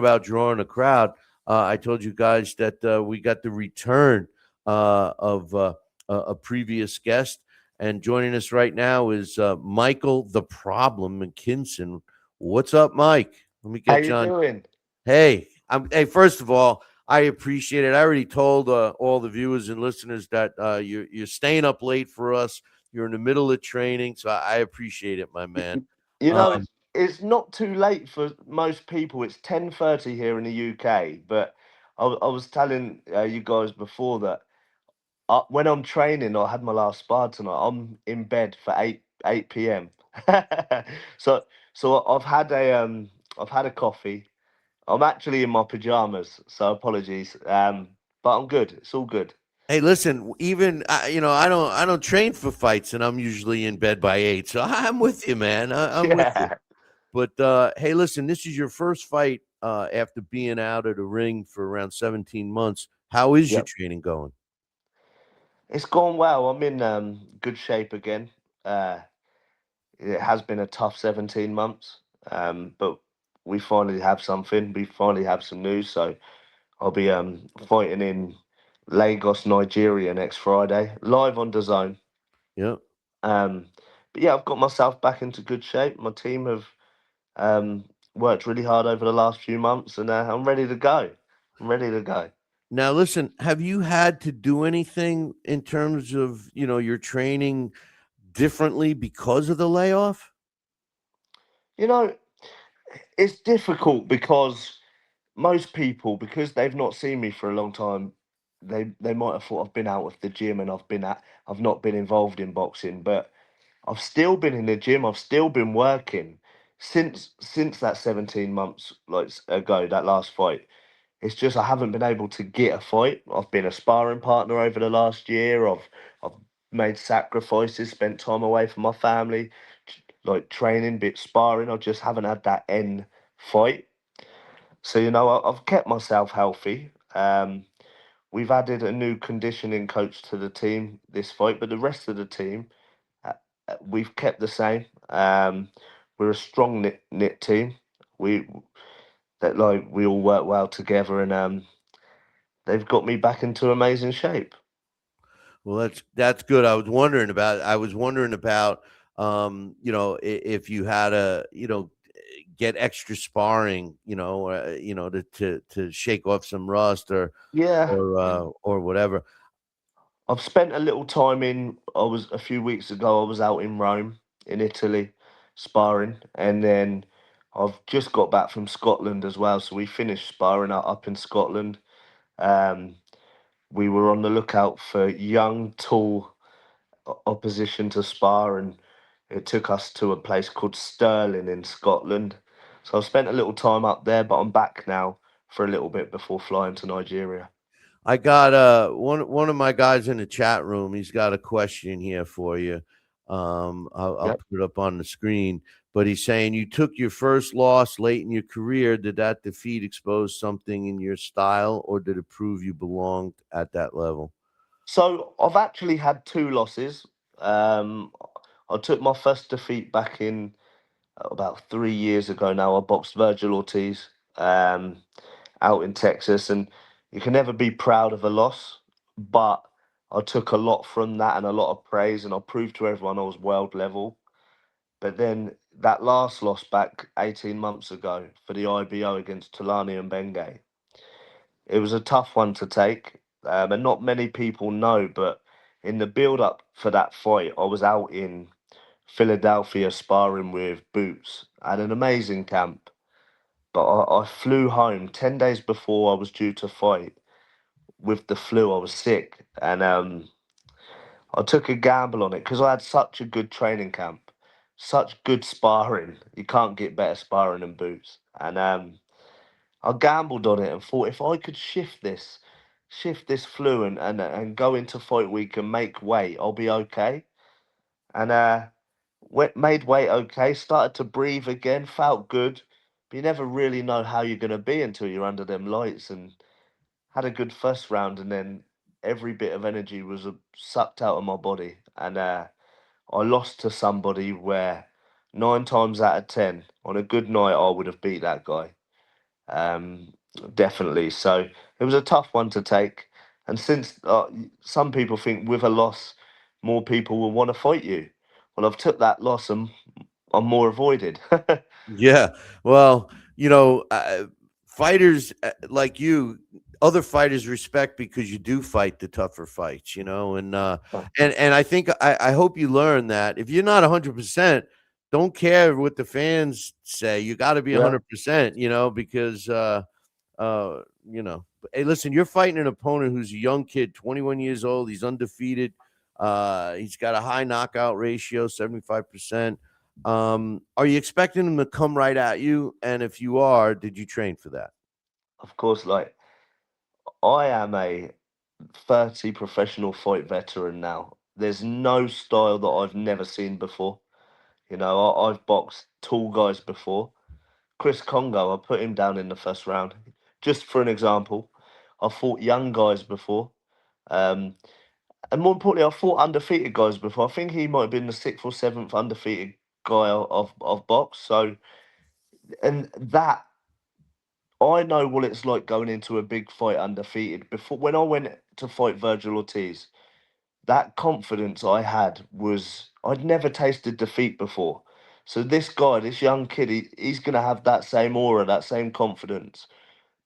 about drawing a crowd, I told you guys that we got the return of a previous guest, and joining us right now is Michael the Problem McKinson. What's up, Mike? Let me How get you you on. doing? Hey, hey. First of all, I appreciate it. I already told all the viewers and listeners that you're staying up late for us. You're in the middle of training, so I appreciate it, my Y- man. y- You know, Um, it's not too late for most people. It's 10:30 here in the UK, but I was telling you guys before that when I'm training, I had my last spar tonight. I'm in bed for 8 p.m. so I've had a coffee. I'm actually in my pajamas, so apologies. But I'm good. It's all good. Hey, listen. Even I don't train for fights, and I'm usually in bed by 8. So I'm with you, man. I'm with you. Yeah. But hey, listen. This is your first fight after being out of the ring for around 17 months. How is your Yep. training going? It's gone well. I'm in good shape again. Uh, it has been a tough 17 months, but we finally have something. We finally have some news. So I'll be fighting in Lagos, Nigeria next Friday, live on DAZN. Yeah. Um, but yeah, I've got myself back into good shape. My team have worked really hard over the last few months, and I'm ready to go. I'm ready to go. Now, listen. Have you had to do anything in terms of your training differently because of the layoff? You know, it's difficult because most people, because they've not seen me for a long time, they might have thought I've been out of the gym and I've not been involved in boxing, but I've still been in the gym. I've still been working since that 17 months ago, that last fight. It's just I haven't been able to get a fight. I've been a sparring partner over the last year. I've made sacrifices, spent time away from my family, like training, bit sparring. I just haven't had that end fight. So I've kept myself healthy. We've added a new conditioning coach to the team this fight, but the rest of the team we've kept the same. We're a strong knit team. We we all work well together, and they've got me back into amazing shape. Well, that's good. I was wondering about if you had to get extra sparring, to shake off some rust or Yeah, or uh, or whatever. I've spent a little time in. I was a few weeks ago. I was out in Rome, in Italy, sparring, and then I've just got back from Scotland as well. So we finished sparring up in Scotland. Um, we were on the lookout for young, tall opposition to spar, and it took us to a place called Stirling in Scotland. So I've spent a little time up there, but I'm back now for a little bit before flying to Nigeria. I got one of my guys in the chat room. He's got a question here for you. I'll Yep. put it up on the screen. But he's saying you took your first loss late in your career. Did that defeat expose something in your style, or did it prove you belonged at that level? So I've actually had two losses. Um, I took my first defeat back in about 3 years ago now. I boxed Virgil Ortiz out in Texas, and you can never be proud of a loss, but I took a lot from that and a lot of praise, and I proved to everyone I was world level. But then that last loss back 18 months ago for the IBO against Tulani and Bengay, it was a tough one to take. And not many people know, but in the build up for that fight, I was out in Philadelphia sparring with Boots. I had an amazing camp, but I flew home 10 days before I was due to fight with the flu. I was sick, and I took a gamble on it because I had such a good training camp, such good sparring. You can't get better sparring than Boots. And I gambled on it and thought if I could shift this flu and go into fight week and make weight, I'll be okay. And made weight okay, started to breathe again, felt good. But you never really know how you're gonna be until you're under them lights. And had a good first round, and then every bit of energy was sucked out of my body, and I lost to somebody where 9 times out of 10 on a good night I would have beat that guy. Um, Definitely. So it was a tough one to take. And since some people think with a loss, more people will want to fight you. Well, I've took that loss and I'm more avoided. Yeah. Well, fighters like you, other fighters respect because you do fight the tougher fights, and I think I hope you learn that if you're not 100%, don't care what the fans say. You got to be Yeah, 100%, because hey, listen, you're fighting an opponent who's a young kid, 21 years old. He's undefeated. He's got a high knockout ratio, 75%. Are you expecting him to come right at you? And if you are, did you train for that? of course. Like I am a 30 professional fight veteran now. There's no style that I've never seen before. I've boxed tall guys before. Chris Congo, I put him down in the first round. Just for an example, I fought young guys before. Um, and more importantly, I fought undefeated guys before. I think he might have been the sixth or seventh undefeated guy of box. So, and that, I know what it's like going into a big fight undefeated. Before, when I went to fight Virgil Ortiz, that confidence I had was I'd never tasted defeat before. So this guy, this young kid, he's going to have that same aura, that same confidence.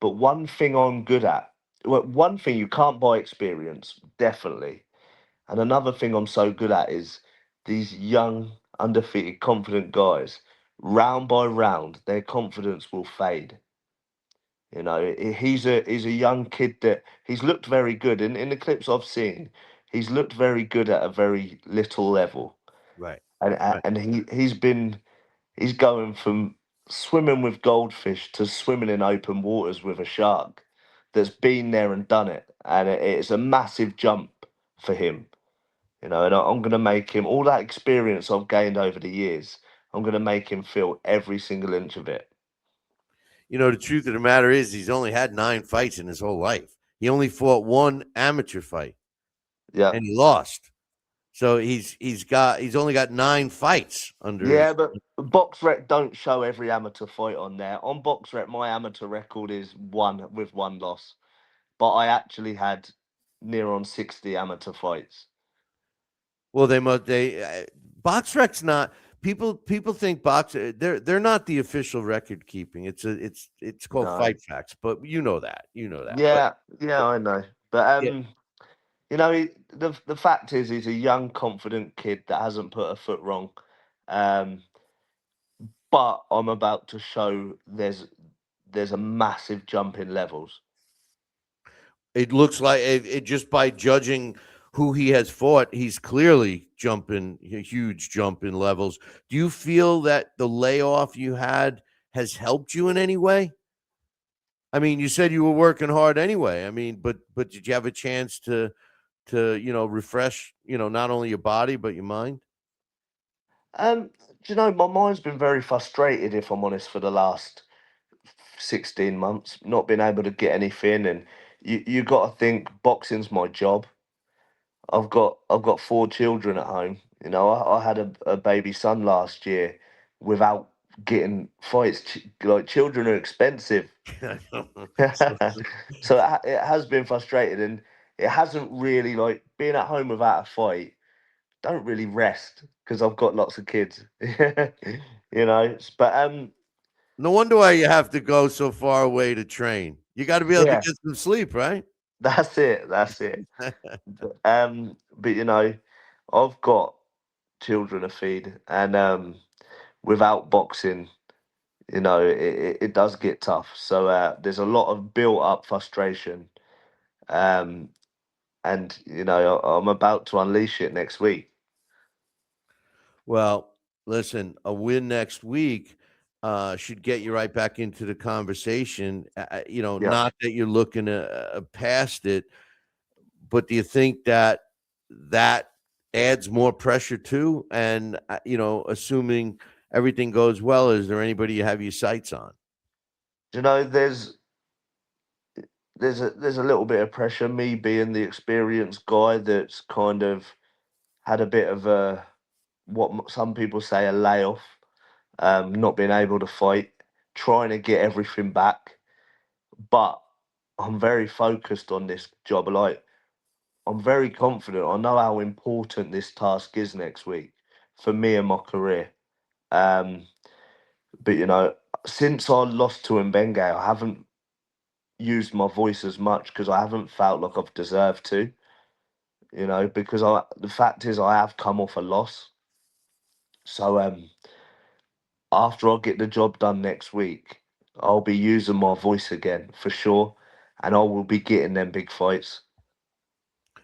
But one thing I'm good at, well, one thing you can't buy experience, definitely. And another thing I'm so good at is these young, undefeated, confident guys, round by round, their confidence will fade. He's a young kid that he's looked very good in the clips I've seen. He's looked very good at a very little level, Right. and Right. he's going from swimming with goldfish to swimming in open waters with a shark. That's been there and done it, and it's a massive jump for him. And I'm going to make him all that experience I've gained over the years. I'm going to make him feel every single inch of it. The truth of the matter is he's only had 9 fights in his whole life. He only fought one amateur fight Yeah. and he lost. So he's only got 9 fights under Yeah, his. but BoxRec don't show every amateur fight on there. On BoxRec, my amateur record is one with one loss, but I actually had near on 60 amateur fights. Well, BoxRec's not. People think they're not the official record keeping. It's called No. Fight Facts, but you know that. You know that. But Yeah, yeah, I know. But yeah, the fact is, he's a young, confident kid that hasn't put a foot wrong. Um, but I'm about to show there's a massive jump in levels. it looks like it just by judging who he has fought, he's clearly jumping a huge jump in levels. Do you feel that the layoff you had has helped you in any way? I mean, you said you were working hard anyway. I mean, but did you have a chance to refresh, not only your body but your mind? My mind's been very frustrated, if I'm honest, for the last 16 months, not being able to get anything. And you got to think boxing's my job. I've got 4 children at home. I had a baby son last year without getting fights. Like children are expensive. So, So it has been frustrated, and it hasn't really like being at home without a fight. Don't really rest because I've got lots of kids. But no wonder why you have to go so far away to train. You got to be able to yeah, get some sleep, right? that's it. That's it. But I've got children to feed, and without boxing, it does get tough. So there's a lot of built up frustration, um, and I'm about to unleash it next week. Well, listen, a win next week should get you right back into the conversation. Yeah. Not that you're looking past it, but do you think that that adds more pressure too? And assuming everything goes well, is there anybody you have your sights on? There's a little bit of pressure. Me being the experienced guy that's kind of had a bit of a some people say a layoff, not being able to fight, trying to get everything back. but I'm very focused on this job. Like, I'm very confident. I know how important this task is next week for me and my career. Um, but since I lost to Mbenge, I haven't used my voice as much because I haven't felt like I've deserved to. Because the fact is I have come off a loss. So after I get the job done next week, I'll be using my voice again for sure, and I will be getting them big fights.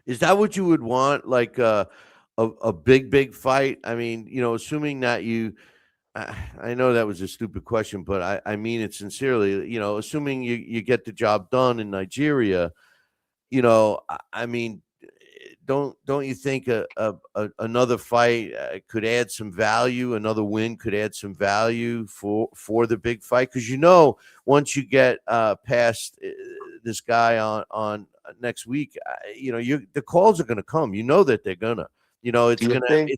Is that what you would want? Like a big fight? I mean, assuming that I know that was a stupid question, but I mean it sincerely. Assuming you get the job done in Nigeria, I mean, don't you think another fight could add some value? Another win could add some value for the big fight, because once you get past this guy on next week, the calls are going to come. You know that they're gonna. Do you think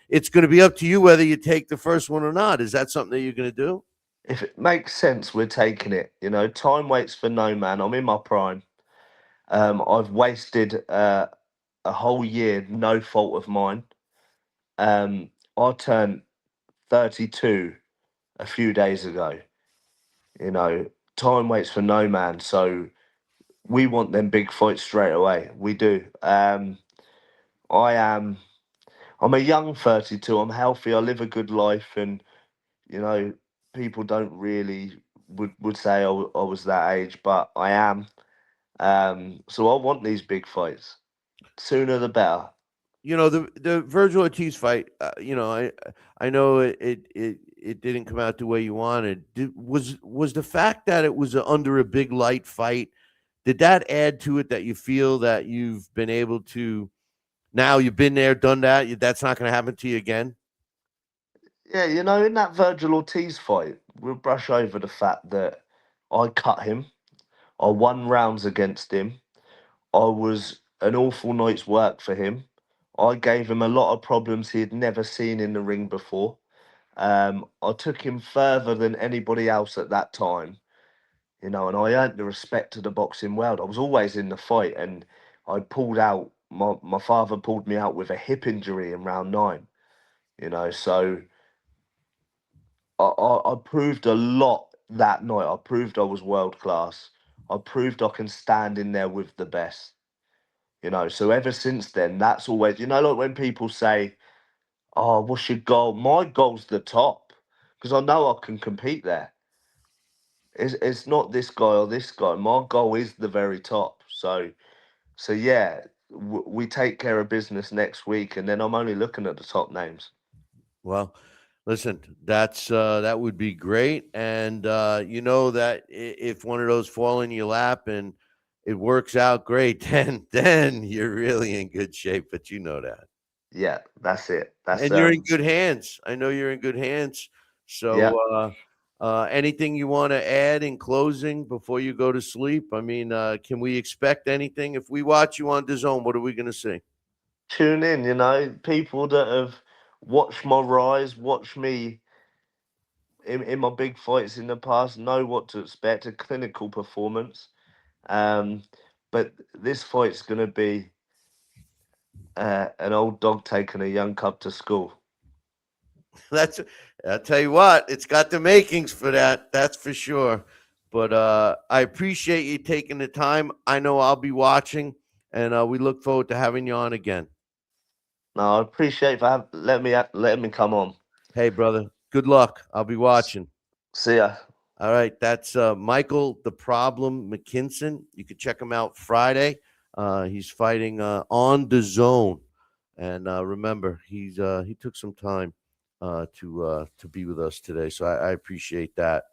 It's gonna be up to you whether you take the first one or not. Is that something that you're gonna do? if it makes sense, we're taking it? Time waits for no man. I'm in my prime. I've wasted a whole year, no fault of mine. I turned 32 a few days ago. You know, time waits for no man. So we want them big fights straight away. We do. I am. I'm a young 32. I'm healthy. I live a good life, and you know, people don't really would say I was that age, but I am. So I want these big fights. Sooner the better. The Virgil Ortiz fight. I know it didn't come out the way you wanted. Was the fact that it was under a big light fight, did that add to it, that you feel that you've been able to, now you've been there, done that, that's not going to happen to you again? Yeah, in that Virgil Ortiz fight, we'll brush over the fact that I cut him. I won rounds against him. I was an awful night's work for him. I gave him a lot of problems he had never seen in the ring before. I took him further than anybody else at that time, and I earned the respect of the boxing world. I was always in the fight, and I pulled out. My father pulled me out with a hip injury in round 9. So I proved a lot that night. I proved I was world class. I proved I can stand in there with the best. So ever since then, that's always, like when people say, "Oh, what's your goal?" My goal's the top, because I know I can compete there. It's not this guy or this guy. My goal is the very top. So yeah, we take care of business next week, and then I'm only looking at the top names. Well, listen, that would be great, and that if one of those fall in your lap and it works out great, then you're really in good shape. But you know that, Yeah, that's it. That's and you're in good hands. I know you're in good hands. yeah. So, anything you want to add in closing before you go to sleep? I mean, can we expect anything if we watch you on the zone? What are we going to see? Tune in. People that have watched my rise, watched me in my big fights in the past, know what to expect. A clinical performance. Um, but this fight's going to be an old dog taking a young cub to school. That's I'll tell you what, it's got the makings for that. That's for sure. But I appreciate you taking the time. I know I'll be watching, and we look forward to having you on again. No, I appreciate for letting me come on. Hey, brother, good luck. I'll be watching. See ya. All right, that's Michael the Problem McKinson. You can check him out Friday. He's fighting on the zone, and remember, he took some time to be with us today, so I appreciate that.